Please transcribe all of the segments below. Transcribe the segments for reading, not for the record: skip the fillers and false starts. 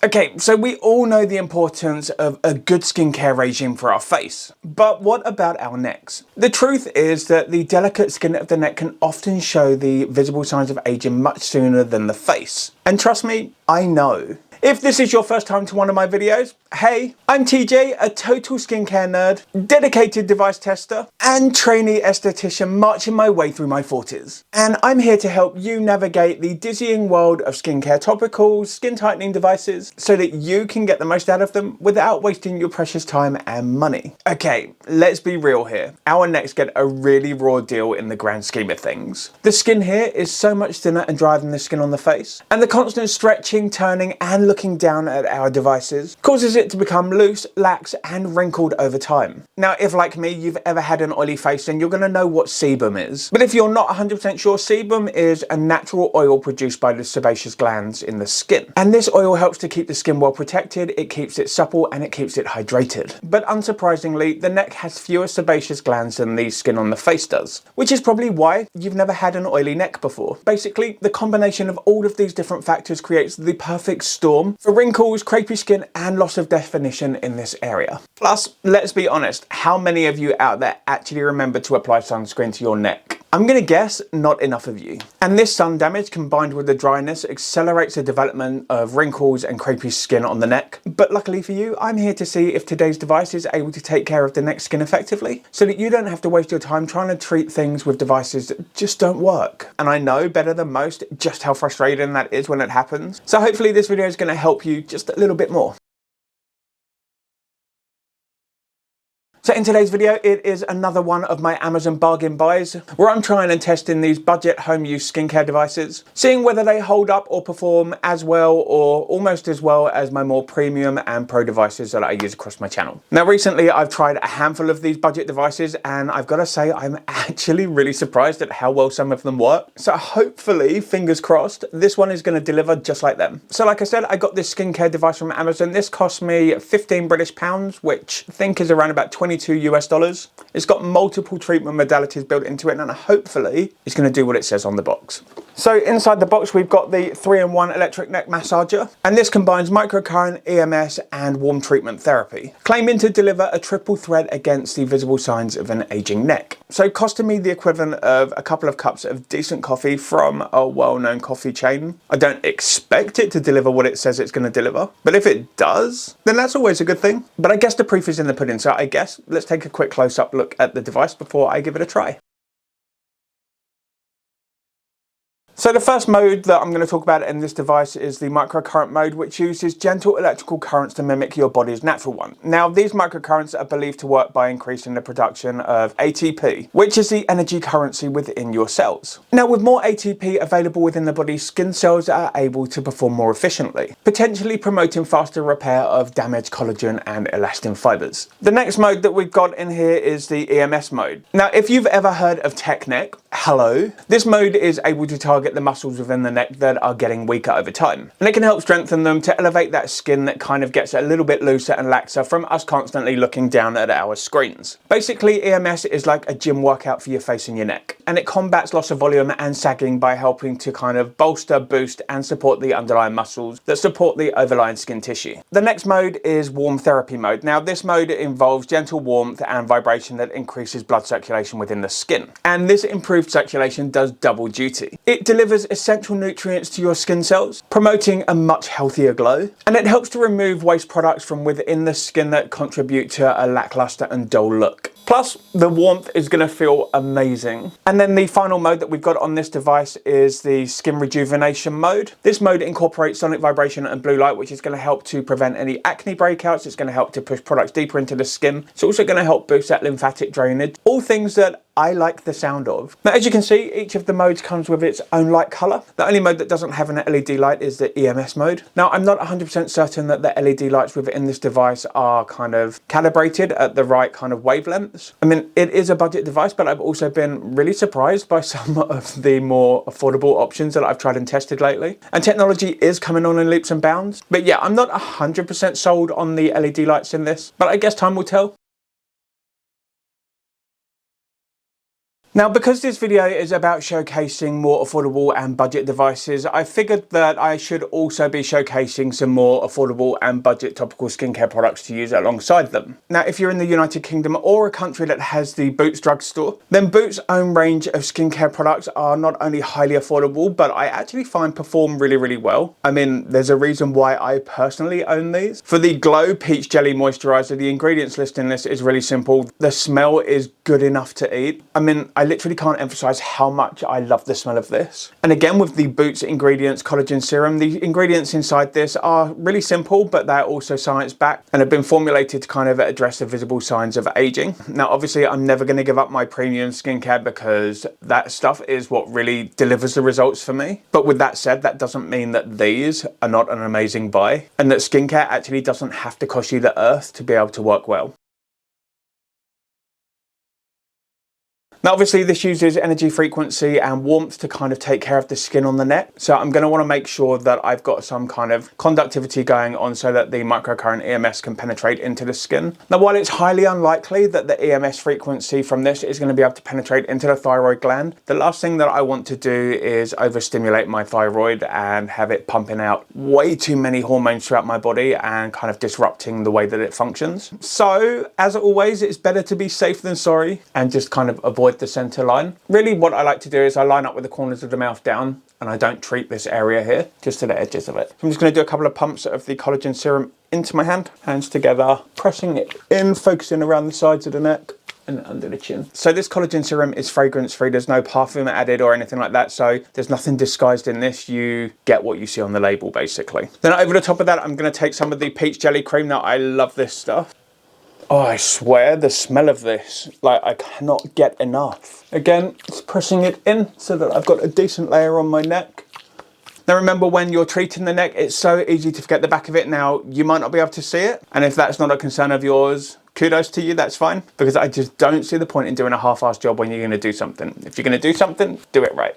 Okay, so we all know the importance of a good skincare regime for our face, but what about our necks? The truth is that the delicate skin of the neck can often show the visible signs of aging much sooner than the face. And trust me, I know. If this is your first time to one of my videos, hey, I'm TJ, a total skincare nerd, dedicated device tester, and trainee esthetician marching my way through my 40s. And I'm here to help you navigate the dizzying world of skincare topicals, skin tightening devices, so that you can get the most out of them without wasting your precious time and money. Okay, let's be real here. Our necks get a really raw deal in the grand scheme of things. The skin here is so much thinner and drier than the skin on the face, and the constant stretching, turning, and looking down at our devices causes it to become loose, lax, and wrinkled over time. Now, if like me, you've ever had an oily face, then you're going to know what sebum is. But if you're not 100% sure, sebum is a natural oil produced by the sebaceous glands in the skin. And this oil helps to keep the skin well protected, it keeps it supple, and it keeps it hydrated. But unsurprisingly, the neck has fewer sebaceous glands than the skin on the face does, which is probably why you've never had an oily neck before. Basically, the combination of all of these different factors creates the perfect storm for wrinkles, crepey skin, and loss of definition in this area. Plus, let's be honest, how many of you out there actually remember to apply sunscreen to your neck? I'm gonna guess not enough of you. And this sun damage combined with the dryness accelerates the development of wrinkles and crepey skin on the neck. But luckily for you, I'm here to see if today's device is able to take care of the neck skin effectively, so that you don't have to waste your time trying to treat things with devices that just don't work. And I know better than most just how frustrating that is when it happens. So hopefully this video is gonna help you just a little bit more. So in today's video, it is another one of my Amazon bargain buys, where I'm trying and testing these budget home use skincare devices, seeing whether they hold up or perform as well or almost as well as my more premium and pro devices that I use across my channel. Now recently I've tried a handful of these budget devices and I've got to say I'm actually really surprised at how well some of them work. So hopefully, fingers crossed, this one is going to deliver just like them. So like I said, I got this skincare device from Amazon. This cost me 15 British pounds, which I think is around about 22 US dollars. It's got multiple treatment modalities built into it and hopefully it's going to do what it says on the box. So inside the box we've got the 3-in-1 electric neck massager, and this combines microcurrent, EMS and warm treatment therapy, claiming to deliver a triple threat against the visible signs of an aging neck. So costing me the equivalent of a couple of cups of decent coffee from a well-known coffee chain. I don't expect it to deliver what it says it's going to deliver, but if it does, then that's always a good thing. But I guess the proof is in the pudding, so I guess let's take a quick close-up look at the device before I give it a try. So the first mode that I'm going to talk about in this device is the microcurrent mode, which uses gentle electrical currents to mimic your body's natural one. Now these microcurrents are believed to work by increasing the production of ATP, which is the energy currency within your cells. Now with more ATP available within the body, skin cells are able to perform more efficiently, potentially promoting faster repair of damaged collagen and elastin fibers. The next mode that we've got in here is the EMS mode. Now if you've ever heard of tech neck, hello. This mode is able to target the muscles within the neck that are getting weaker over time, and it can help strengthen them to elevate that skin that kind of gets a little bit looser and laxer from us constantly looking down at our screens. Basically, EMS is like a gym workout for your face and your neck, and it combats loss of volume and sagging by helping to kind of bolster, boost and support the underlying muscles that support the overlying skin tissue. The next mode is warm therapy mode. Now this mode involves gentle warmth and vibration that increases blood circulation within the skin, and this improved circulation does double duty. It delivers essential nutrients to your skin cells, promoting a much healthier glow, and it helps to remove waste products from within the skin that contribute to a lackluster and dull look. Plus, the warmth is going to feel amazing. And then the final mode that we've got on this device is the skin rejuvenation mode. This mode incorporates sonic vibration and blue light, which is going to help to prevent any acne breakouts. It's going to help to push products deeper into the skin. It's also going to help boost that lymphatic drainage. All things that I like the sound of. Now, as you can see, each of the modes comes with its own light color. The only mode that doesn't have an LED light is the EMS mode. Now, I'm not 100% certain that the LED lights within this device are kind of calibrated at the right kind of wavelengths. I mean, it is a budget device, but I've also been really surprised by some of the more affordable options that I've tried and tested lately. And technology is coming on in leaps and bounds. But yeah, I'm not 100% sold on the LED lights in this, but I guess time will tell. Now, because this video is about showcasing more affordable and budget devices, I figured that I should also be showcasing some more affordable and budget topical skincare products to use alongside them. Now, if you're in the United Kingdom or a country that has the Boots drugstore, then Boots' own range of skincare products are not only highly affordable, but I actually find perform really, really well. I mean, there's a reason why I personally own these. For the Glow Peach Jelly Moisturizer, the ingredients list in this is really simple. The smell is good enough to eat. I mean, I literally can't emphasize how much I love the smell of this. And again, with the Boots Ingredients Collagen Serum, the ingredients inside this are really simple, but they're also science-backed and have been formulated to kind of address the visible signs of aging. Now, obviously, I'm never going to give up my premium skincare because that stuff is what really delivers the results for me. But with that said, that doesn't mean that these are not an amazing buy, and that skincare actually doesn't have to cost you the earth to be able to work well. Now, obviously this uses energy, frequency and warmth to kind of take care of the skin on the neck. So I'm going to want to make sure that I've got some kind of conductivity going on so that the microcurrent EMS can penetrate into the skin. Now, while it's highly unlikely that the EMS frequency from this is going to be able to penetrate into the thyroid gland, the last thing that I want to do is overstimulate my thyroid and have it pumping out way too many hormones throughout my body and kind of disrupting the way that it functions. So as always, it's better to be safe than sorry and just kind of avoid the center line. Really what I like to do is I line up with the corners of the mouth down and I don't treat this area here, just to the edges of it. So I'm just going to do a couple of pumps of the collagen serum into my hand, hands together, pressing it in, focusing around the sides of the neck and under the chin. So this collagen serum is fragrance free. There's no perfume added or anything like that. So there's nothing disguised in this. You get what you see on the label basically. Then over the top of that, I'm going to take some of the peach jelly cream. Now I love this stuff. Oh, I swear the smell of this, like I cannot get enough. Again, just pressing it in so that I've got a decent layer on my neck. Now remember, when you're treating the neck, it's so easy to forget the back of it. Now, you might not be able to see it. And if that's not a concern of yours, kudos to you, that's fine. Because I just don't see the point in doing a half-assed job when you're going to do something. If you're going to do something, do it right.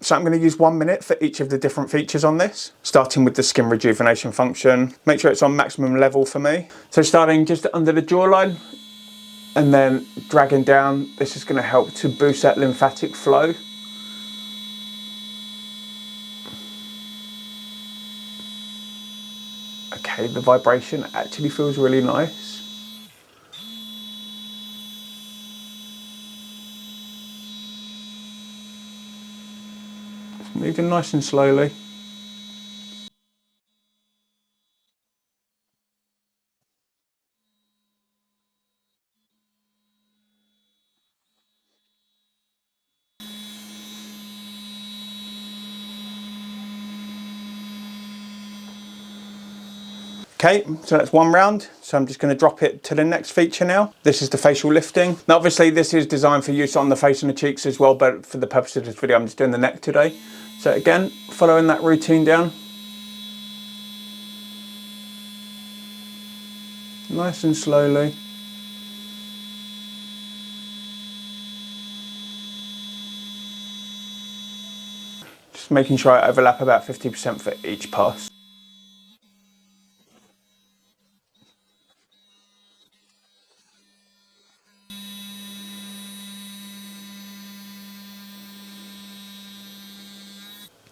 So I'm going to use 1 minute for each of the different features on this, starting with the skin rejuvenation function. Make sure it's on maximum level for me. So starting just under the jawline and then dragging down, this is going to help to boost that lymphatic flow. Okay, the vibration actually feels really nice. Moving nice and slowly. Okay, so that's one round. So I'm just going to drop it to the next feature now. This is the facial lifting. Now obviously this is designed for use on the face and the cheeks as well, but for the purpose of this video, I'm just doing the neck today. So again, following that routine down. Nice and slowly. Just making sure I overlap about 50% for each pass.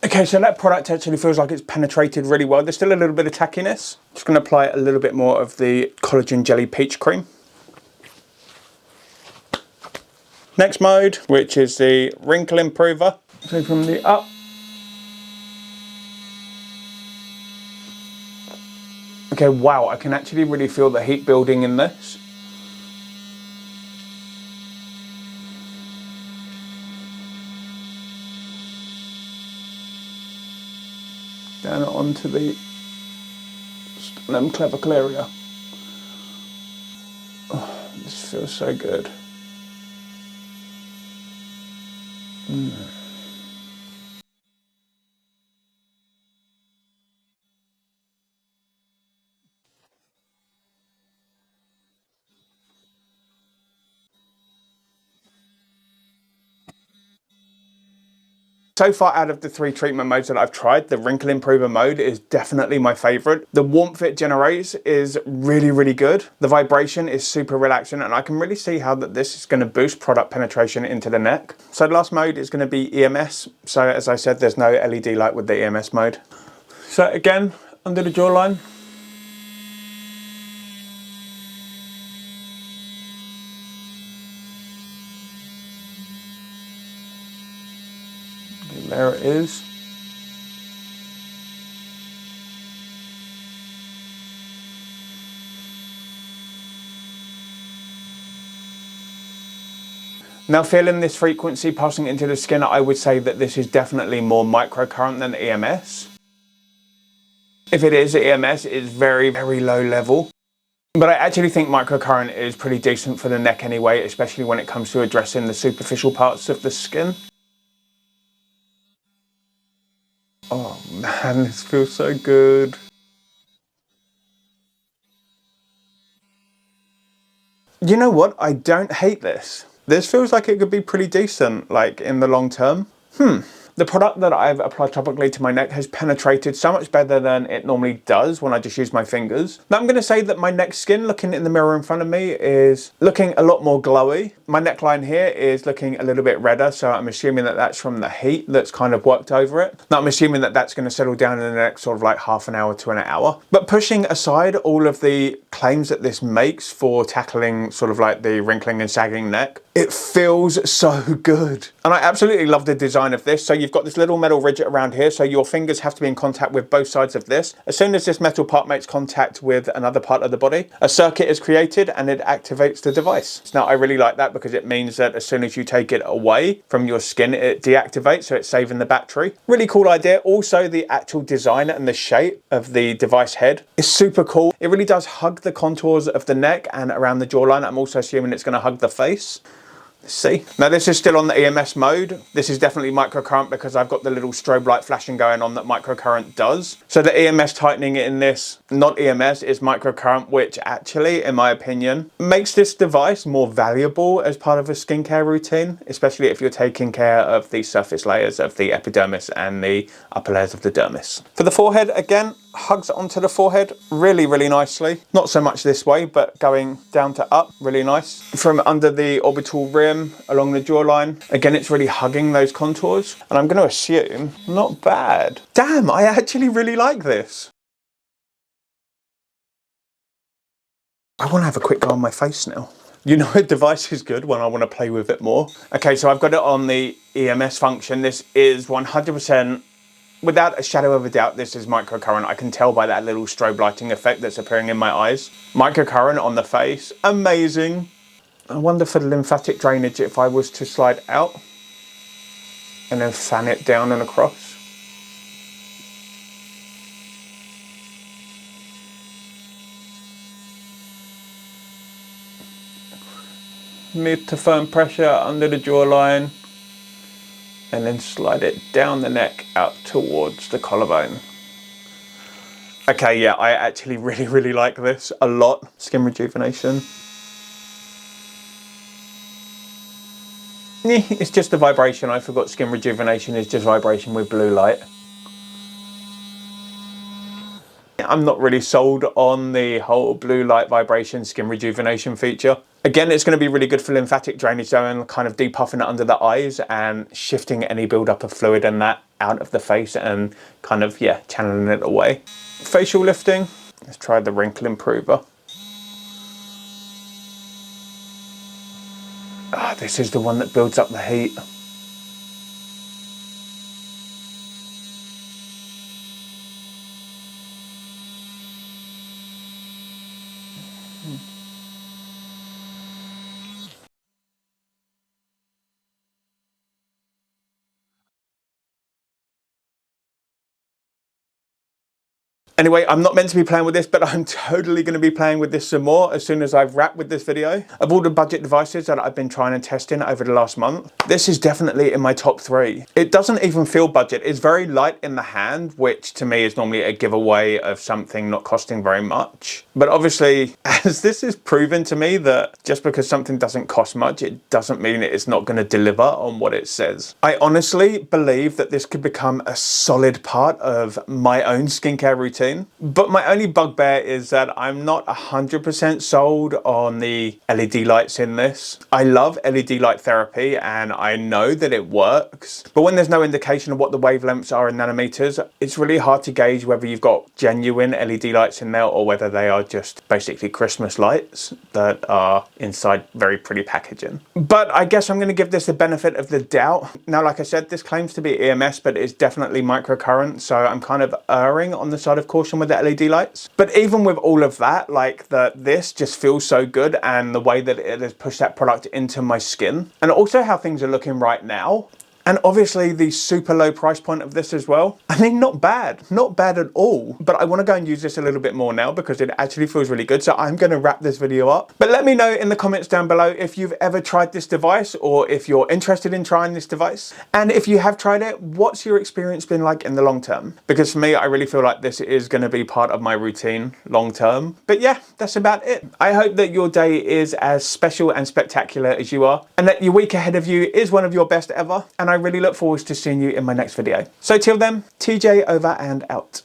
Okay, so that product actually feels like it's penetrated really well. There's still a little bit of tackiness. Just going to apply a little bit more of the collagen jelly peach cream. Next mode, which is the wrinkle improver. So from the up. Okay, wow, I can actually really feel the heat building in this. Down onto the sternum clavicle area. Oh, this feels so good. So far out of the 3 treatment modes that I've tried, the wrinkle improver mode is definitely my favorite. The warmth it generates is really, really good. The vibration is super relaxing, and I can really see how that this is going to boost product penetration into the neck. So the last mode is going to be EMS. So as I said, there's no LED light with the EMS mode. So again, under the jawline. There it is. Now, feeling this frequency passing into the skin, I would say that this is definitely more microcurrent than EMS. If it is EMS, it's very, very low level. But I actually think microcurrent is pretty decent for the neck anyway, especially when it comes to addressing the superficial parts of the skin. Oh man, this feels so good. You know what? I don't hate this. This feels like it could be pretty decent, like in the long term. The product that I've applied topically to my neck has penetrated so much better than it normally does when I just use my fingers. Now I'm going to say that my neck skin, looking in the mirror in front of me, is looking a lot more glowy. My neckline here is looking a little bit redder, so I'm assuming that that's from the heat that's kind of worked over it. Now I'm assuming that that's going to settle down in the next sort of like half an hour to an hour. But pushing aside all of the claims that this makes for tackling sort of like the wrinkling and sagging neck, it feels so good. And I absolutely love the design of this. So you've got this little metal ridge around here, so your fingers have to be in contact with both sides of this. As soon as this metal part makes contact with another part of the body, a circuit is created and it activates the device. Now I really like that because it means that as soon as you take it away from your skin, it deactivates, so it's saving the battery. Really cool idea. Also, the actual design and the shape of the device head is super cool. It really does hug the contours of the neck and around the jawline. I'm also assuming it's going to hug the face. See, now this is still on the EMS mode. This is definitely microcurrent because I've got the little strobe light flashing going on that microcurrent does. So the EMS tightening in this, not EMS, is microcurrent, which actually, in my opinion, makes this device more valuable as part of a skincare routine, especially if you're taking care of the surface layers of the epidermis and the upper layers of the dermis. For the forehead, again, hugs onto the forehead really, really nicely. Not so much this way, but going down to up, really nice. From under the orbital rim, along the jawline, again, it's really hugging those contours. And I'm going to assume, not bad. Damn, I actually really like this. I want to have a quick go on my face now. You know, a device is good when I want to play with it more. Okay, so I've got it on the EMS function. This is 100%, without a shadow of a doubt, this is microcurrent. I can tell by that little strobe lighting effect that's appearing in my eyes. Microcurrent on the face, amazing. I wonder for the lymphatic drainage if I was to slide out and then fan it down and across. Mid to firm pressure under the jawline and then slide it down the neck out towards the collarbone. Okay, yeah, I actually really like this a lot. Skin rejuvenation. It's just a vibration. I forgot skin rejuvenation is just vibration with blue light. I'm not really sold on the whole blue light vibration skin rejuvenation feature. Again, it's going to be really good for lymphatic drainage though, and kind of depuffing it under the eyes and shifting any buildup of fluid and that out of the face and kind of, yeah, channeling it away. Facial lifting. Let's try the wrinkle improver. Ah, this is the one that builds up the heat. Anyway, I'm not meant to be playing with this, but I'm totally going to be playing with this some more as soon as I've wrapped with this video. Of all the budget devices that I've been trying and testing over the last month, this is definitely in my top 3. It doesn't even feel budget. It's very light in the hand, which to me is normally a giveaway of something not costing very much. But obviously, as this is proven to me that just because something doesn't cost much, it doesn't mean it's not going to deliver on what it says. I honestly believe that this could become a solid part of my own skincare routine. But my only bugbear is that I'm not 100% sold on the LED lights in this. I love LED light therapy and I know that it works, but when there's no indication of what the wavelengths are in nanometers, it's really hard to gauge whether you've got genuine LED lights in there or whether they are just basically Christmas lights that are inside very pretty packaging. But I guess I'm going to give this the benefit of the doubt. Now, like I said, this claims to be EMS, but it's definitely microcurrent, so I'm kind of erring on the side of caution with the LED lights. But even with all of that, like this just feels so good, and the way that it has pushed that product into my skin, and also how things are looking right now. And obviously the super low price point of this as well. I mean, not bad at all. But I want to go and use this a little bit more now because it actually feels really good. So I'm going to wrap this video up. But let me know in the comments down below if you've ever tried this device or if you're interested in trying this device. And if you have tried it, what's your experience been like in the long term? Because for me, I really feel like this is going to be part of my routine long term. But yeah, that's about it. I hope that your day is as special and spectacular as you are, and that your week ahead of you is one of your best ever. And I really look forward to seeing you in my next video. So till then, TJ over and out.